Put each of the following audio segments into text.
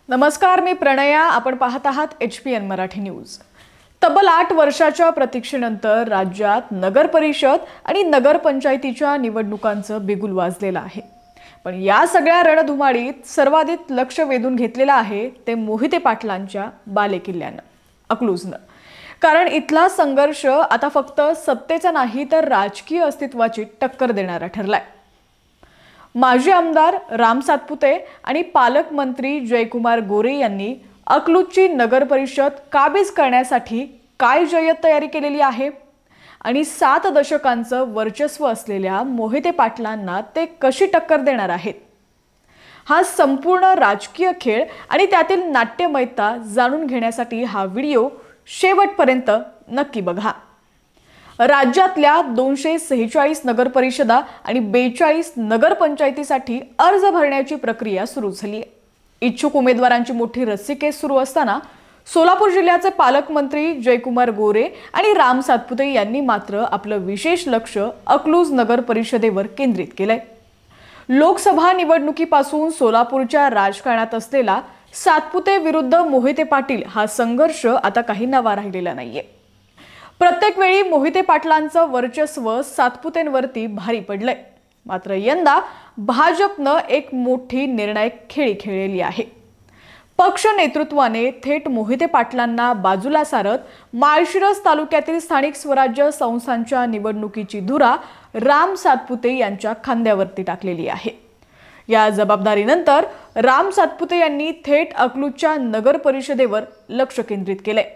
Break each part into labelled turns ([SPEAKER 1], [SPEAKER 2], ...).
[SPEAKER 1] नमस्कार, मी प्रणया. आपण पाहत आहात HPN मराठी न्यूज. तब्बल 8 वर्षाच्या प्रतीक्षेनंतर राज्यात नगर परिषद आणि नगरपंचायतीच्या निवडणुकांचं बिगुल वाजलेलं आहे. पण या सगळ्या रणधुमाळीत सर्वाधिक लक्ष वेधून घेतलेलं आहे ते मोहिते पाटलांच्या बालेकिल्ल्यानं, अकलूजनं. कारण इथला संघर्ष आता फक्त सत्तेचा नाही तर राजकीय अस्तित्वाची टक्कर देणारा ठरलाय. माजी आमदार राम सातपुते आणि पालकमंत्री जयकुमार गोरे यांनी अकलूजची नगर परिषद काबीज करण्यासाठी काय जय्यत तयारी केलेली आहे आणि 7 दशकांचं वर्चस्व असलेल्या मोहिते पाटलांना ते कशी टक्कर देणार आहेत, हा संपूर्ण राजकीय खेळ आणि त्यातील नाट्यमयता जाणून घेण्यासाठी हा व्हिडिओ शेवटपर्यंत नक्की बघा. राज्यातल्या 246 नगर परिषदा आणि 42 नगरपंचायतीसाठी अर्ज भरण्याची प्रक्रिया सुरू झाली आहे. इच्छुक उमेदवारांची मोठी रस्सीखेच सुरू असताना सोलापूर जिल्ह्याचे पालकमंत्री जयकुमार गोरे आणि राम सातपुते यांनी मात्र आपलं विशेष लक्ष अकलूज नगर परिषदेवर केंद्रित केलंय. लोकसभा निवडणुकीपासून सोलापूरच्या राजकारणात असलेला सातपुते विरुद्ध मोहिते पाटील हा संघर्ष आता काही नवा राहिलेला नाहीये. प्रत्येक वेळी मोहिते पाटलांचं वर्चस्व सातपुतेंवरती भारी पडलंय. मात्र यंदा भाजपनं एक मोठी निर्णायक खेळी खेळलेली आहे. पक्ष नेतृत्वाने थेट मोहिते पाटलांना बाजूला सारत माळशिरस तालुक्यातील स्थानिक स्वराज्य संस्थांच्या निवडणुकीची धुरा राम सातपुते यांच्या खांद्यावरती टाकलेली आहे. या जबाबदारीनंतर राम सातपुते यांनी थेट अकलूजच्या नगर परिषदेवर लक्ष केंद्रित केलंय.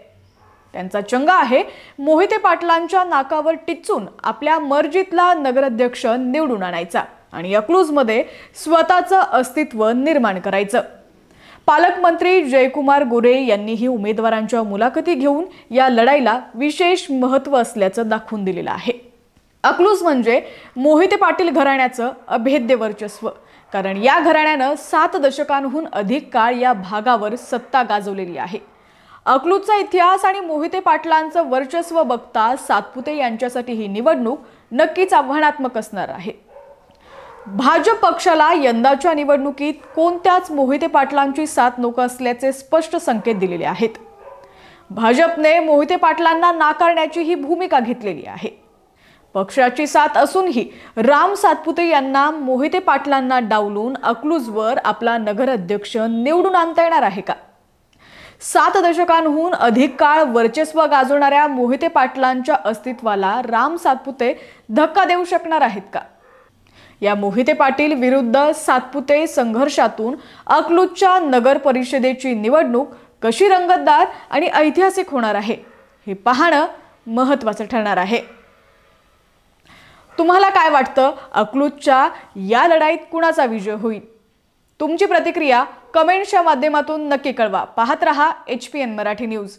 [SPEAKER 1] त्यांचा चंगा आहे मोहिते पाटलांच्या नाकावर टिच्चून आपल्या मर्जीतला नगराध्यक्ष निवडून आणायचा आणि अकलूजमध्ये स्वतःचं अस्तित्व निर्माण करायचं. पालकमंत्री जयकुमार गोरे यांनीही उमेदवारांच्या मुलाखती घेऊन या लढाईला विशेष महत्त्व असल्याचं दाखवून दिलेलं आहे. अकलूज म्हणजे मोहिते पाटील घराण्याचं अभेद्य वर्चस्व. कारण या घराण्यानं 7 दशकांहून अधिक काळ या भागावर सत्ता गाजवलेली आहे. अकलूजचा इतिहास आणि मोहिते पाटलांचं वर्चस्व बघता सातपुते यांच्यासाठी ही निवडणूक नक्कीच आव्हानात्मक असणार आहे. भाजप पक्षाला यंदाच्या निवडणुकीत कोणत्याच मोहिते पाटलांची साथ नको असल्याचे स्पष्ट संकेत दिलेले आहेत. भाजपने मोहिते पाटलांना नाकारण्याची ही भूमिका घेतलेली आहे. पक्षाची साथ असूनही राम सातपुते यांना मोहिते पाटलांना डावलून अकलूजवर आपला नगराध्यक्ष निवडून आणता येणार आहे का? 7 दशकांहून अधिक काळ वर्चस्व गाजवणाऱ्या मोहिते पाटलांच्या अस्तित्वाला राम सातपुते धक्का देऊ शकणार आहेत का? या मोहिते पाटील विरुद्ध सातपुते संघर्षातून अकलूजच्या नगर परिषदेची निवडणूक कशी रंगतदार आणि ऐतिहासिक होणार आहे हे पाहणं महत्त्वाचं ठरणार आहे. तुम्हाला काय वाटतं, अकलूजच्या या लढाईत कुणाचा विजय होईल? तुमची प्रतिक्रिया कमेंट्सच्या माध्यमातून नक्की कळवा. पाहत रहा HPN मराठी न्यूज.